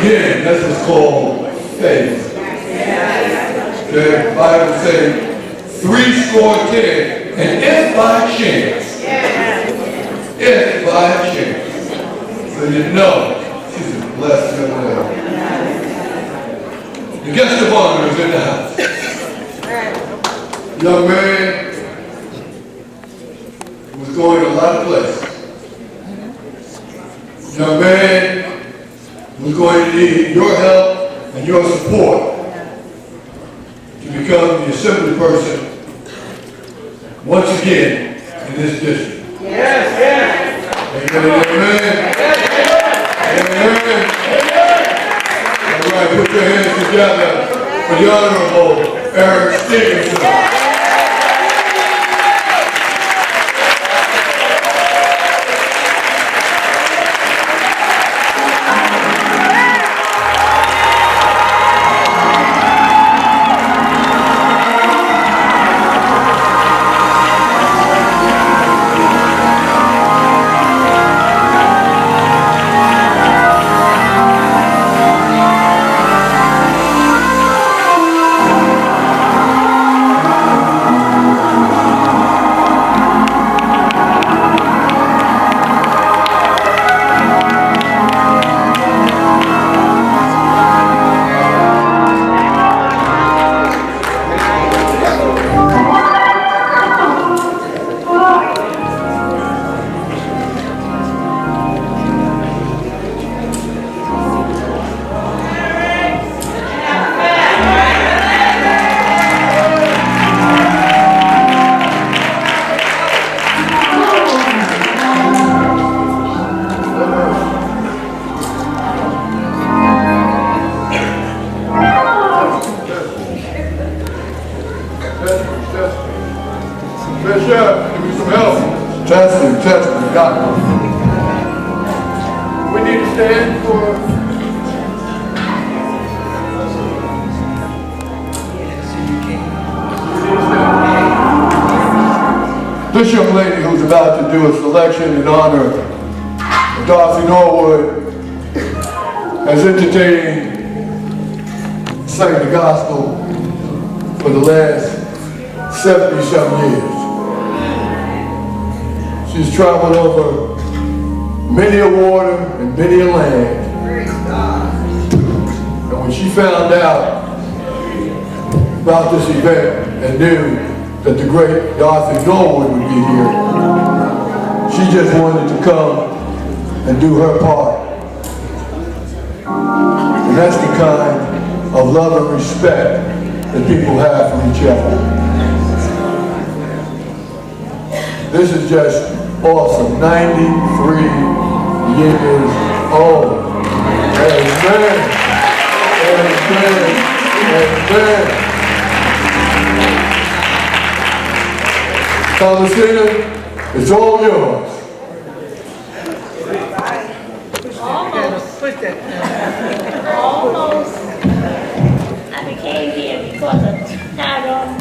again, this is called faith. The Bible says, 70, and if by chance, so you know, she's a blessed young lady. The guest of honor is in the house. Young man who was going a lot of places. Young man who's going to need your help and your support to become the assembly person once again in this district. Yes, yes. Amen, amen. Amen. All right, put your hands together for the Honorable Eric Stevenson. Bishop, give me some help. Testing, got it. We need to stand for... This young lady who's about to do a selection in honor of Darcy Norwood has entertained, sang the gospel for the last 70-some years. She's traveled over many a water and many a land. And when she found out about this event and knew that the great Darcy Norwood would be here, she just wanted to come and do her part. And that's the kind of love and respect that people have for each other. This is just awesome. 93 years old. Amen. Amen. Amen. Thomasina, it's all yours. Almost. I became here because of Tyrone.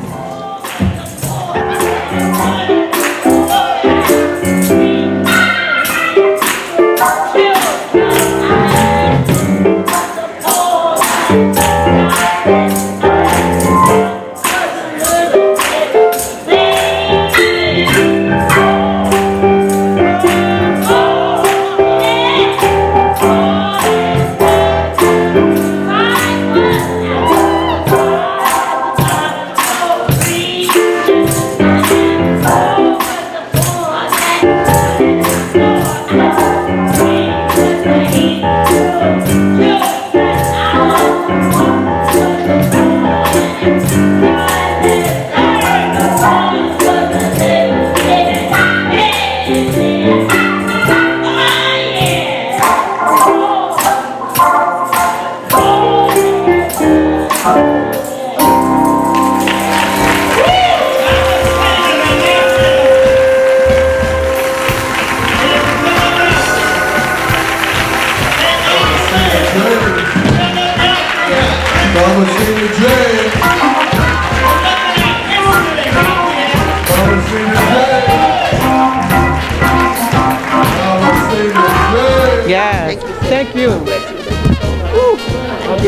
Thomasina J.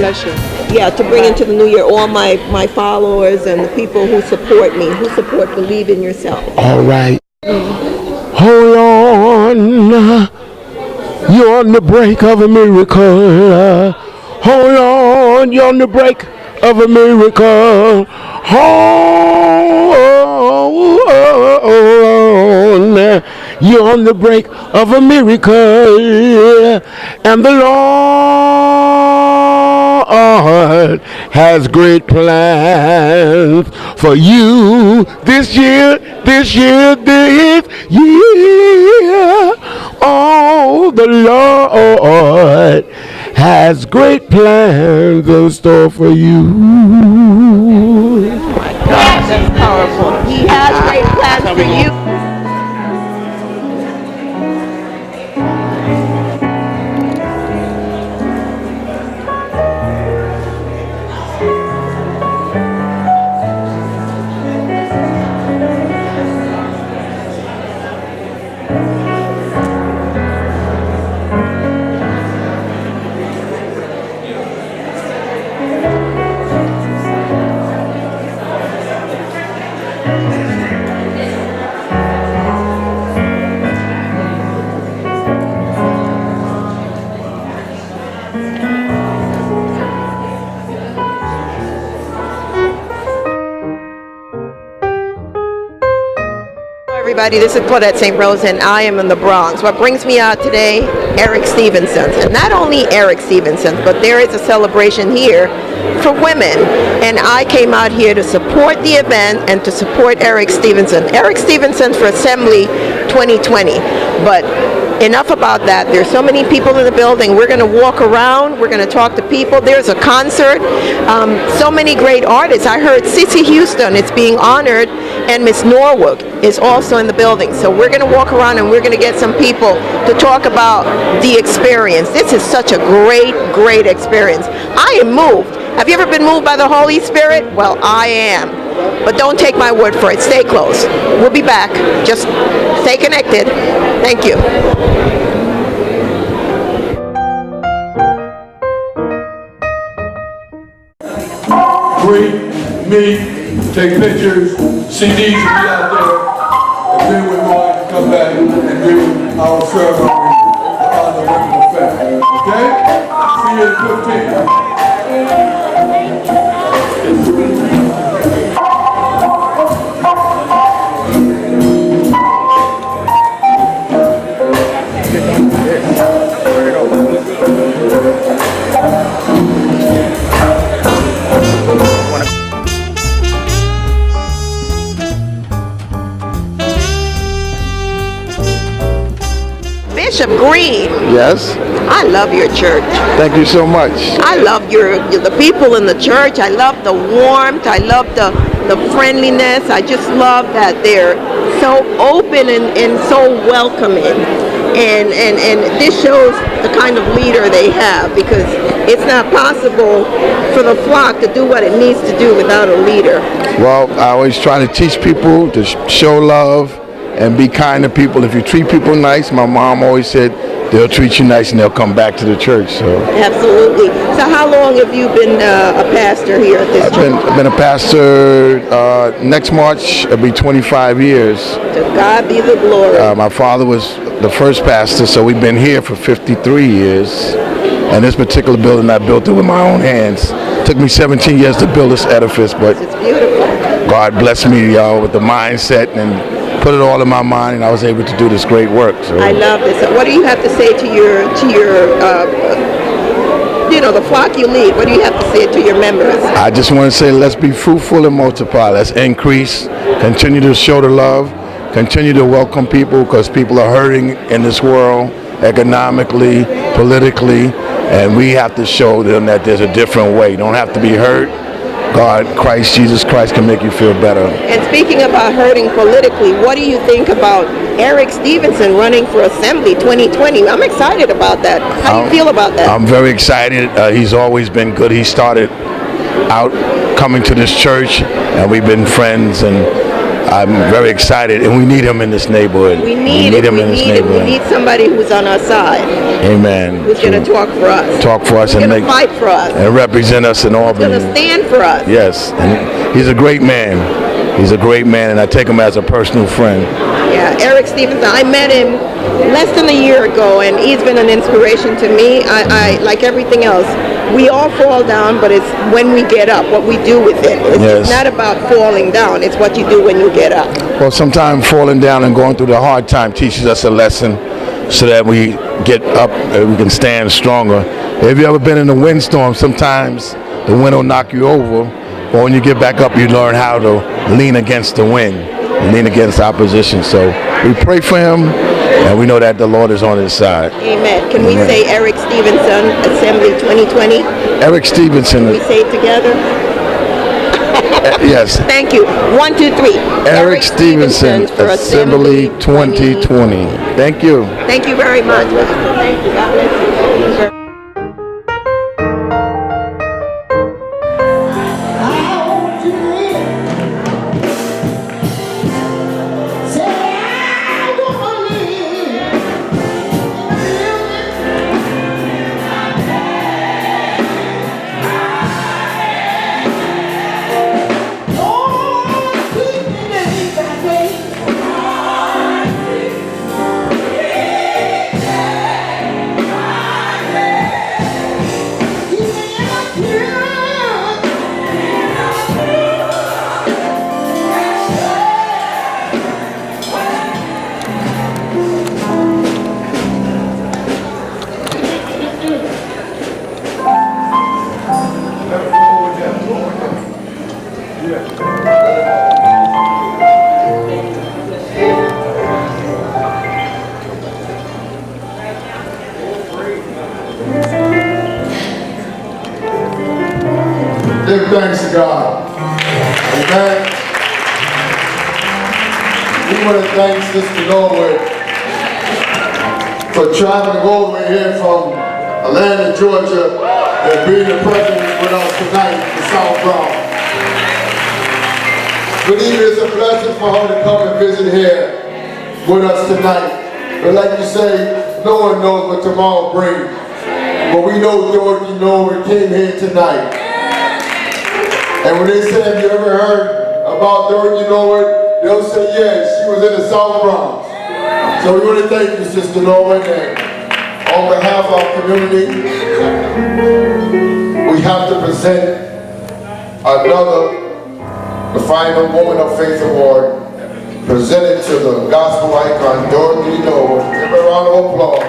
bless you. Yeah, to bring into the new year all my followers and the people who support me, who support Believe in Yourself. All right. Hold on. You're on the brink of a miracle. Hold on. You're on the brink of a miracle. Hold on. You're on the brink of a miracle. And the Lord has great plans for you this year. Oh, the Lord has great plans in store for you. Oh my gosh, that's powerful. He has great plans for you. Everybody, this is Claudette St. Rose, and I am in the Bronx. What brings me out today, Eric Stevenson. And not only Eric Stevenson, but there is a celebration here for women. And I came out here to support the event and to support Eric Stevenson. Eric Stevenson for Assembly 2020. But enough about that. There's so many people in the building. We're going to walk around. We're going to talk to people. There's a concert. So many great artists. I heard Cissy Houston is being honored, and Miss Norwood is also in the building. So we're going to walk around and we're going to get some people to talk about the experience. This is such a great experience. I am moved. Have you ever been moved by the Holy Spirit? Well, I am. But don't take my word for it. Stay close. We'll be back. Just stay connected. Thank you. Greet, meet, take pictures, CDs will be out there, and then we're going to come back and do our ceremony on the women effect. Okay? See you at 15. Bishop Green. Yes. I love your church. Thank you so much. I love the people in the church. I love the warmth. I love the friendliness. I just love that they're so open and so welcoming. And this shows the kind of leader they have, because it's not possible for the flock to do what it needs to do without a leader. Well, I always try to teach people to show love and be kind to people. If you treat people nice, my mom always said, they'll treat you nice and they'll come back to the church. So absolutely. So how long have you been a pastor here at this church? I've been a pastor. Next March it'll be 25 years. To God be the glory. My father was the first pastor, so we've been here for 53 years. And this particular building, I built it with my own hands. It took me 17 years to build this edifice, but it's beautiful. God blessed me, with the mindset and put it all in my mind, and I was able to do this great work. So I love this. What do you have to say to your the flock you lead? What do you have to say to your members? I just want to say, let's be fruitful and multiply. Let's increase, continue to show the love, continue to welcome people, because people are hurting in this world, economically, politically, and we have to show them that there's a different way. You don't have to be hurt. Jesus Christ can make you feel better. And speaking about hurting politically, what do you think about Eric Stevenson running for Assembly 2020? I'm excited about that. How do you feel about that? I'm very excited. He's always been good. He started out coming to this church, and we've been friends, and I'm very excited, and we need him in this neighborhood. We need him in this neighborhood. We need somebody who's on our side. Amen. Who's going to talk for us. Talk for us who's and going to fight for us. And represent us in Albany. Who's going to stand for us. Yes, and he's a great man. He's a great man, and I take him as a personal friend. Yeah, Eric Stevenson. I met him less than a year ago, and he's been an inspiration to me. I like everything else. We all fall down, but it's when we get up, what we do with it. It's not about falling down. It's what you do when you get up. Well, sometimes falling down and going through the hard time teaches us a lesson so that we get up and we can stand stronger. Have you ever been in a windstorm? Sometimes the wind will knock you over, but when you get back up, you learn how to lean against the wind, lean against opposition. So we pray for him, and we know that the Lord is on his side. Amen. Can we say Eric Stevenson, Assembly 2020? Eric Stevenson. Can we say it together? Yes. Thank you. 1, 2, 3. Eric Stevenson, for Assembly 2020. Thank you. Thank you very much. Thank you. God bless you. Give thanks to God. Amen. We want to thank Sister Norwood for traveling over here from Atlanta, Georgia, and being present with us tonight in the South Bronx. Believe it's a blessing for her to come and visit here with us tonight. But like you say, no one knows what tomorrow brings. But we know Dorothy Norwood came here tonight. And when they say, have you ever heard about Dorothy Norwood, they'll say, yes, she was in the South Bronx. So we want to thank you, Sister Norwood, and on behalf of our community, we have to present the final Woman of Faith Award, presented to the gospel icon, Dorothy Norwood. Give her a round of applause.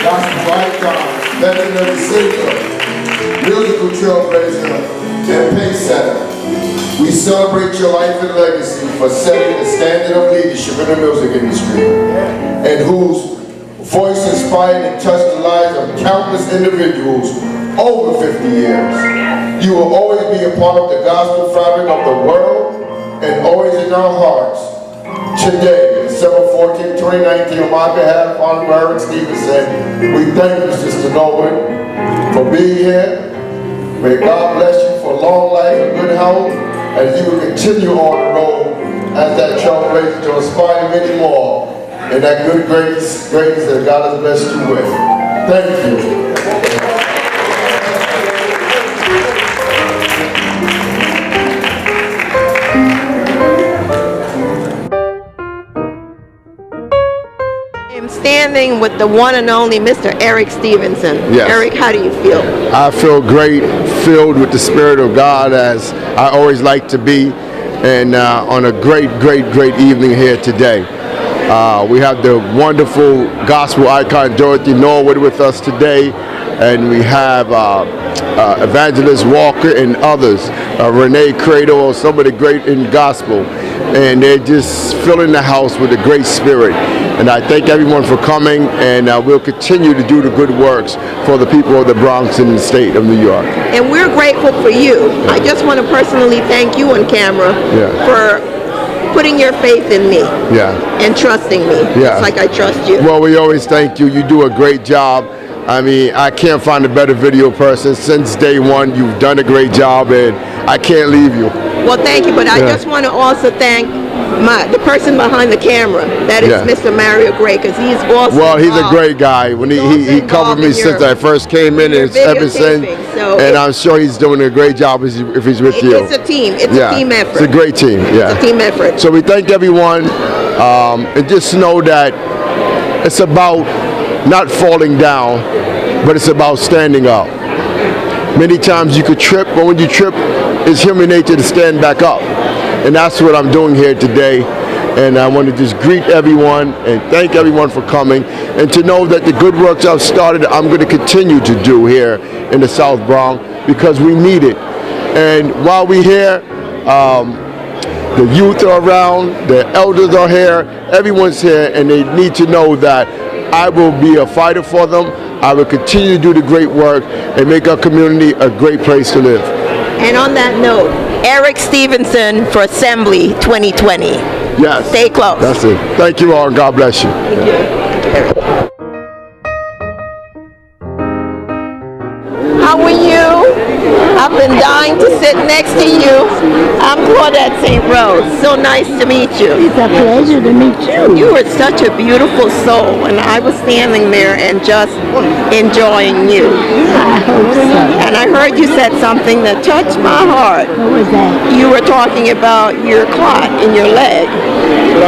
Gospel icon, legendary singer, musical trailblazer, and pace setter. We celebrate your life and legacy for setting the standard of leadership in the music industry, and whose voice inspired and touched the lives of countless individuals over 50 years. You will always be a part of the gospel fabric of the world and always in our hearts. Today, December 14, 2019, on my behalf, Honorable Eric Stevenson, we thank you, Sister Norwood, for being here. May God bless you for long life and good health, as you will continue on the road as that trailblazer to inspire many more in that good greatness that God has blessed you with. Thank you. Standing with the one and only Mr. Eric Stevenson. Yes. Eric, how do you feel? I feel great, filled with the Spirit of God, as I always like to be, and on a great evening here today. We have the wonderful gospel icon Dorothy Norwood with us today, and we have Evangelist Walker and others, Renee Credo, some of the great in gospel, and they're just filling the house with a great spirit. And I thank everyone for coming, and we'll continue to do the good works for the people of the Bronx and the state of New York. And we're grateful for you. I just want to personally thank you on camera for putting your faith in me and trusting me, just like I trust you. Well, we always thank you. You do a great job. I mean, I can't find a better video person. Since day one, you've done a great job, and I can't leave you. Well, thank you, but I Yeah. just want to also thank the person behind the camera. That is Yeah. Mr. Mario Gray, because he's also Well, he's a involved. great guy. When He's he also covered involved me in since your- I first came in, your and ever since. videotaping, so And I'm sure he's doing a great job if he's with you. It's a team. It's Yeah, a team effort. it's a great team. Yeah, It's a team effort. So we thank everyone, and just know that it's about not falling down, but it's about standing up. Many times you could trip, but when you trip, it's human nature to stand back up. And that's what I'm doing here today. And I want to just greet everyone and thank everyone for coming, and to know that the good works I've started, I'm going to continue to do here in the South Bronx, because we need it. And while we're here, the youth are around, the elders are here, everyone's here, and they need to know that I will be a fighter for them. I will continue to do the great work and make our community a great place to live. And on that note, Eric Stevenson for Assembly 2020. Yes. Stay close. That's it. Thank you all, and God bless you. How are you? I've been dying to sit next to you. I'm Claudette St. Rose. So nice to meet you. It's a pleasure to meet you. You are such a beautiful soul, and I was standing there and just enjoying you. I hope so. And I heard you said something that touched my heart. What was that? You were talking about your clot in your leg,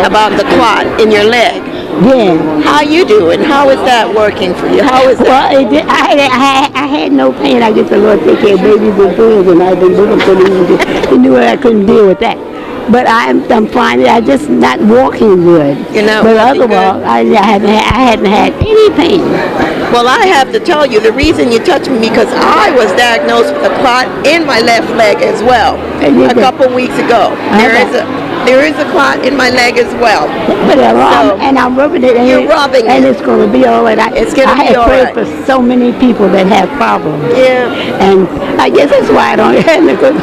about the clot in your leg. Yeah. How you doing? How is that working for you? How is that? Well, I had no pain. I guess the Lord take care of babies and twins, and I've been looking for them. He knew I couldn't deal with that. But I'm fine. I just not walking good. You're not but walking otherwise, good? I hadn't had any pain. Well, I have to tell you, the reason you touched me because I was diagnosed with a clot in my left leg as well a couple weeks ago. There is a clot in my leg as well. But I'm rubbing it. And You're rubbing and it. it's going to be all right. It's gonna be all I right. have prayed for so many people that have problems. Yeah. And I guess that's why I don't have it, because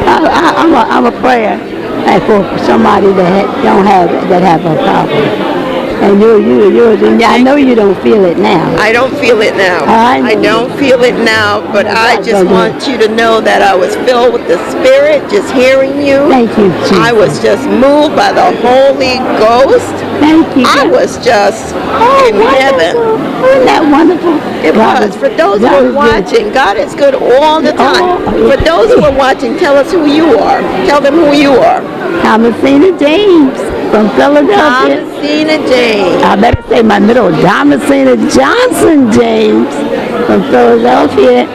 I'm a prayer for somebody that have a problem. And I know you don't feel it now. I don't feel it now. I know. don't feel it now, but I just want you to know that I was filled with the Spirit just hearing you. Thank you, Jesus. I was just moved by the Holy Ghost. Thank you. I was just in heaven. Isn't that wonderful? It was. For those who are watching, God is good all the time. For those who are watching, tell us who you are. Tell them who you are. Thomasina James from Philadelphia. Thomasina James. I better say my middle, Thomasina Johnson James from Philadelphia.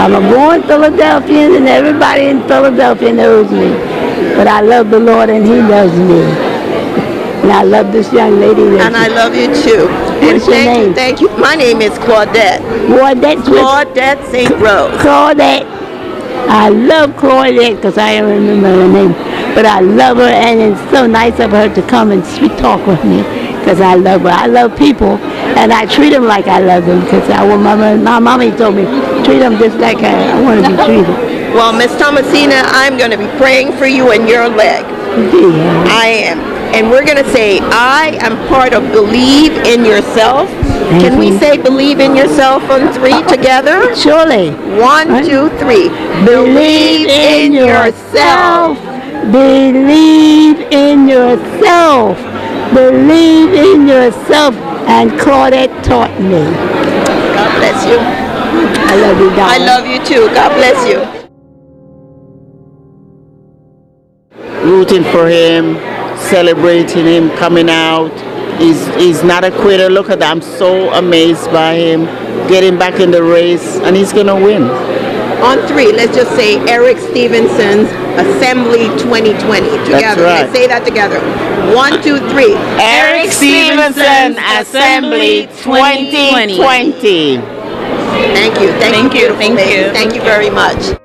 I'm a born Philadelphian, and everybody in Philadelphia knows me. But I love the Lord, and He loves me. And I love this young lady. And I love you too. And What's your name? Thank you. My name is Claudette. Claudette St. Rose. Claudette. I love Claudette because I don't remember her name. But I love her, and it's so nice of her to come and sweet talk with me because I love her. I love people, and I treat them like I love them because my mommy told me, treat them just like I want to be treated. Well, Miss Thomasina, I'm going to be praying for you and your leg. Yeah. I am. And we're going to say, I am part of Believe in Yourself. Can we say Believe in Yourself on 3 together? Surely. 1, 2, 3. Believe in yourself. Believe in yourself. Believe in yourself. And Claudette taught me. God bless you. I love you, darling. I love you too. God bless you. Rooting for him, celebrating him, coming out. He's not a quitter. Look at that. I'm so amazed by him getting back in the race, and he's going to win. On 3, let's just say Eric Stevenson's Assembly 2020 together. That's right. Let's say that together. 1, 2, 3. Eric Stevenson Assembly 2020. Thank you. Thank you. Thank you. Thank you very much.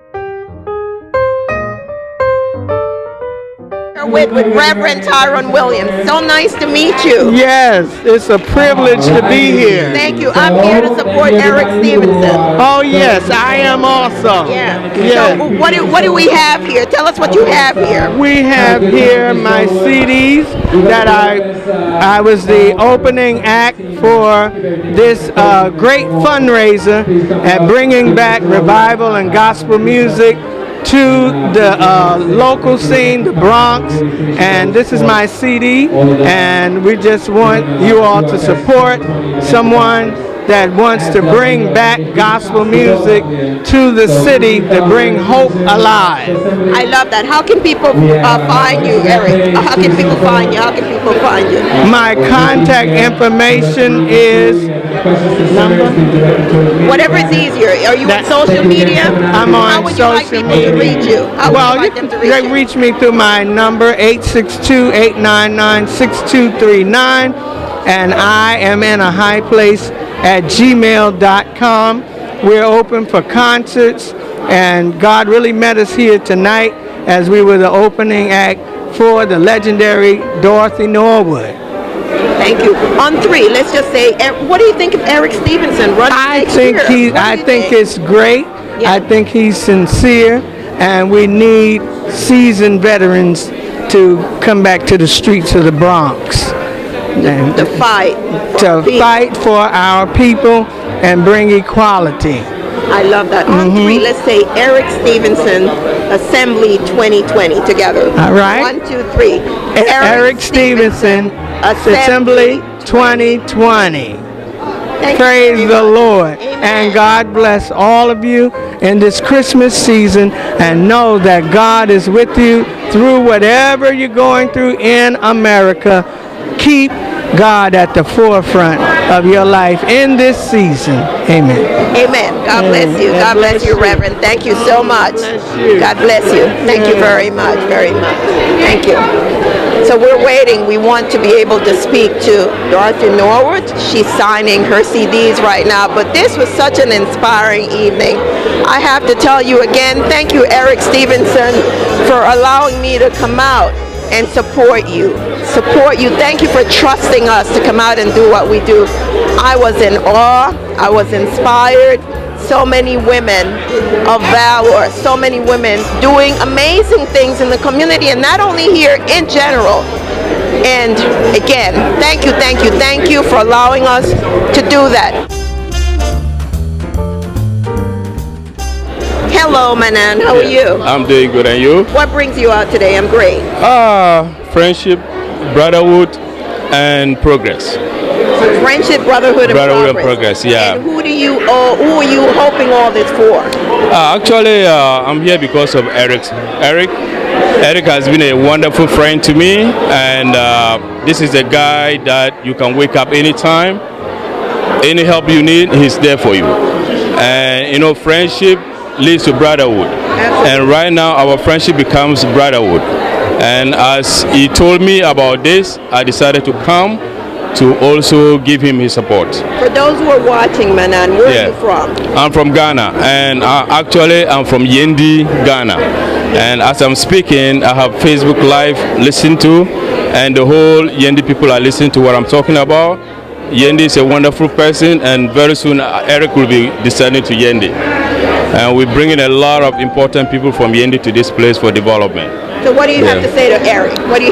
With Reverend Tyrone Williams. So nice to meet you. Yes, it's a privilege to be here. Thank you. I'm here to support Eric Stevenson. Oh yes, I am also. Yeah. Yes. So what do we have here? Tell us what you have here. We have here my CDs that I was the opening act for this great fundraiser at bringing back revival and gospel music to the local scene, the Bronx, and this is my CD, and we just want you all to support someone that wants to bring back gospel music to the city to bring hope alive. I love that. How can people find you, Eric? How can people find you? How can people find you? My contact information is Whatever is easier. Are you on social media? I'm on How would you like social people to reach you? How would you like them to reach they you? reach me through my number 862-899-6239, and I am in a high place at gmail.com. We're open for concerts, and God really met us here tonight as we were the opening act for the legendary Dorothy Norwood. Thank you. On 3, let's just say, what do you think of Eric Stevenson running next year? I think it's great. Yeah. I think he's sincere, and we need seasoned veterans to come back to the streets of the Bronx. To fight. Fight for our people and bring equality. I love that. On 3, let's say Eric Stevenson Assembly 2020 together. All right. 1, 2, 3. Eric Stevenson Assembly 2020. Praise the Lord. Amen. And God bless all of you in this Christmas season, and know that God is with you through whatever you're going through in America. Keep God at the forefront of your life in this season. Amen. Amen. God bless you. God bless you, Reverend. Thank you so much. God bless you. Thank you very much, very much. Thank you. So we're waiting. We want to be able to speak to Dorothy Norwood. She's signing her CDs right now, but this was such an inspiring evening. I have to tell you again, thank you, Eric Stevenson, for allowing me to come out and support you. Thank you for trusting us to come out and do what we do. I was in awe. I was inspired. So many women of valor, so many women doing amazing things in the community, and not only here, in general. And again, thank you for allowing us to do that. Hello, Manan. How are you? I'm doing good, and you? What brings you out today? I'm great. Friendship, brotherhood, and progress. Friendship, brotherhood, and progress. Yeah. And who are you hoping all this for? Actually, I'm here because of Eric. Eric has been a wonderful friend to me, and this is a guy that you can wake up anytime. Any help you need, he's there for you. And friendship leads to brotherhood. Absolutely. And right now, our friendship becomes brotherhood. And as he told me about this, I decided to come to also give him his support. For those who are watching, Manan, where are you from? I'm from Ghana, and actually I'm from Yendi, Ghana. And as I'm speaking, I have Facebook Live listened to, and the whole Yendi people are listening to what I'm talking about. Yendi is a wonderful person, and very soon Eric will be descending to Yendi. And we're bringing a lot of important people from Yendi to this place for development. So what do you have to say to Eric? What I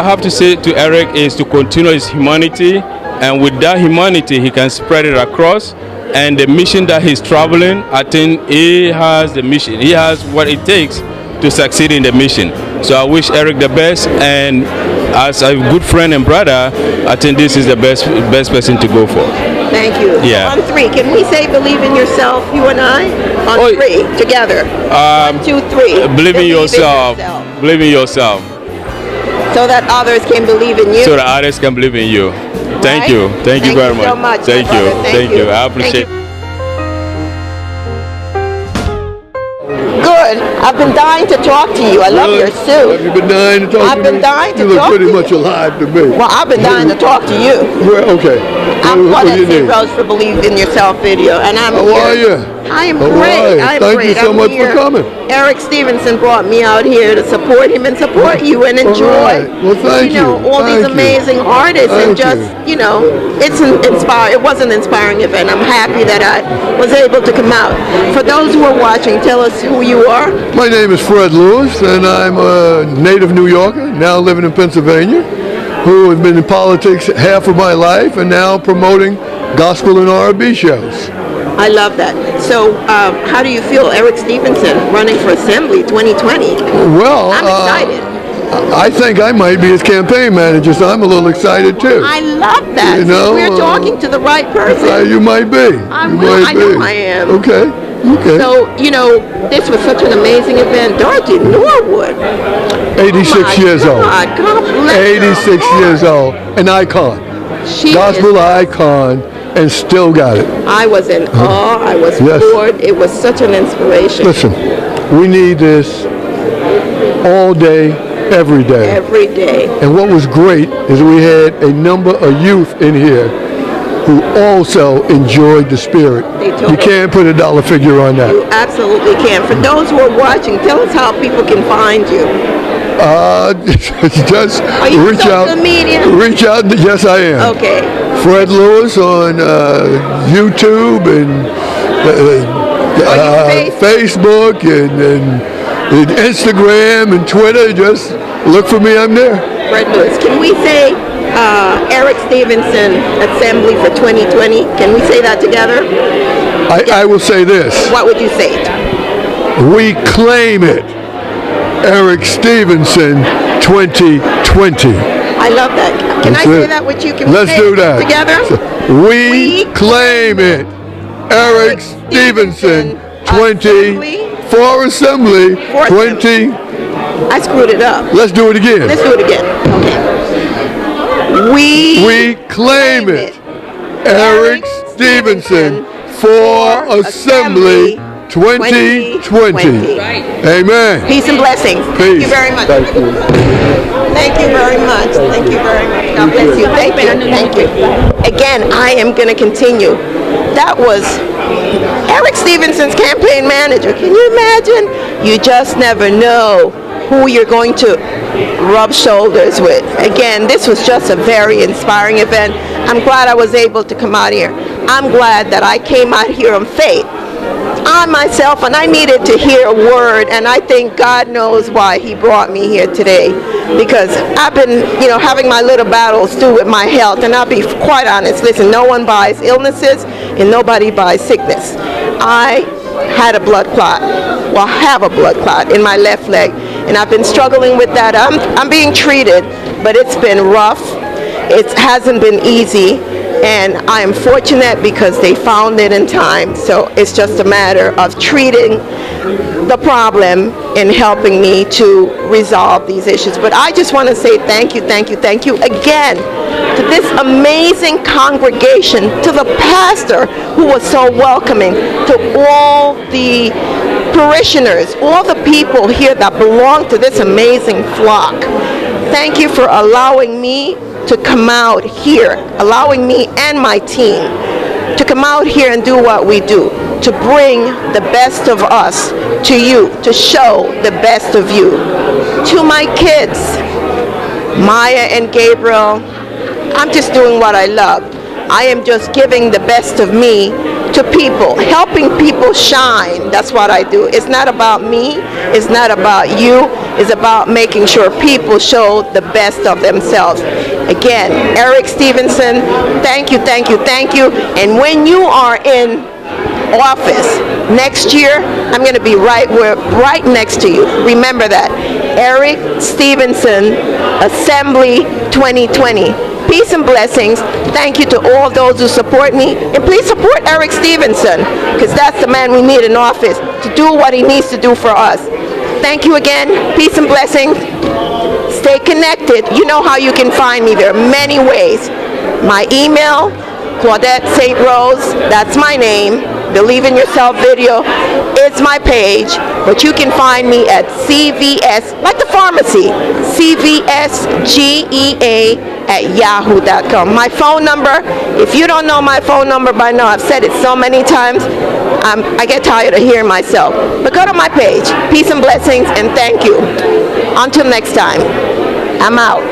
have to say to Eric is to continue his humanity, and with that humanity he can spread it across. And the mission that he's traveling, I think he has the mission. He has what it takes to succeed in the mission. So I wish Eric the best, and as a good friend and brother, I think this is the best person to go for. Thank you. Yeah. On 3, can we say believe in yourself, you and I? On 3, together. 1, 2, 3. Believe in yourself. Believe in yourself. So that others can believe in you. So that others can believe in you. Thank you. Thank you very much. So much. Thank you. Thank you. I appreciate it. Good. I've been dying to talk to you. I love your suit. Have you been dying to talk to me? I've been dying to you look talk pretty to much you. alive to me. Well, I've been dying to talk to you. Well, okay. I'm What do you Claudette St. need? Rose for Believe in Yourself video, and I'm How here. are you? I am How are great. you? I am Thank great. you so I'm much here. for coming. Eric Stevenson brought me out here to support him and support you and enjoy. right. Well, thank you. All these Thank you. amazing artists and Thank just it's it was an inspiring event. I'm happy that I was able to come out. For those who are watching, tell us who you are. My name is Fred Lewis, and I'm a native New Yorker, now living in Pennsylvania, who has been in politics half of my life and now promoting gospel and R&B shows. I love that. So, how do you feel, Eric Stevenson, running for Assembly 2020? Well, I'm excited. I think I might be his campaign manager, so I'm a little excited too. I love that. You know, We're talking to the right person. You might be. I You will. might I know be. I am. Okay. Okay. So, this was such an amazing event. Dorothy Norwood. 86 years old. God bless 86 her. years old. An icon. She Gospel is, icon, and still got it. I was in awe. I was Yes. floored. It was such an inspiration. Listen, we need this all day, every day. Every day. And what was great is we had a number of youth in here who also enjoyed the spirit. You can't put a dollar figure on that. You absolutely can. For those who are watching, tell us how people can find you. Just Are you reach on out. social media? Reach out. Yes, I am. Okay. Fred Lewis on YouTube and Facebook and Instagram and Twitter. Just look for me. I'm there. Fred Lewis. Can we say Eric Stevenson Assembly for 2020? Can we say that together? I will say this. What would you say? We claim it. Eric Stevenson 2020. I love that. Can That's I say it. that with you? Can we Let's say do it that. together? We claim it. Eric Stevenson 20 for Assembly 20. I screwed it up. Let's do it again. Let's do it again. Okay. We claim it. Eric Stevenson for Assembly 2020. Amen. Peace and blessings. Thank you very much. Thank you. Thank you very much. Thank you very much. God bless you. Thank you. Thank you. Again, I am going to continue. That was Eric Stevenson's campaign manager. Can you imagine? You just never know who you're going to rub shoulders with. Again, this was just a very inspiring event. I'm glad I was able to come out here. I'm glad that I came out here on faith. I myself, and I needed to hear a word, and I think God knows why he brought me here today, because I've been, having my little battles too with my health, and I'll be quite honest. Listen, no one buys illnesses, and nobody buys sickness. I had a blood clot, have a blood clot in my left leg, and I've been struggling with that. I'm being treated, but it's been rough. It hasn't been easy. And I am fortunate because they found it in time. So it's just a matter of treating the problem and helping me to resolve these issues. But I just want to say thank you again to this amazing congregation, to the pastor who was so welcoming, to all the parishioners, all the people here that belong to this amazing flock. Thank you for allowing me to come out here, allowing me and my team to come out here and do what we do, to bring the best of us to you, to show the best of you. To my kids, Maya and Gabriel, I'm just doing what I love. I am just giving the best of me to people, helping people shine. That's what I do. It's not about me. It's not about you. It's about making sure people show the best of themselves. Again, Eric Stevenson, thank you. And when you are in office next year, I'm going to be right next to you. Remember that. Eric Stevenson, Assembly 2020. Peace and blessings. Thank you to all those who support me. And please support Eric Stevenson, because that's the man we need in office to do what he needs to do for us. Thank you again. Peace and blessings. Stay connected. You know how you can find me. There are many ways. My email, Claudette St. Rose, that's my name. Believe in Yourself video, it's my page, but you can find me at CVS, like the pharmacy, CVSGEA@yahoo.com. My phone number, if you don't know my phone number by now, I've said it so many times, I get tired of hearing myself. But go to my page. Peace and blessings, and thank you. Until next time, I'm out.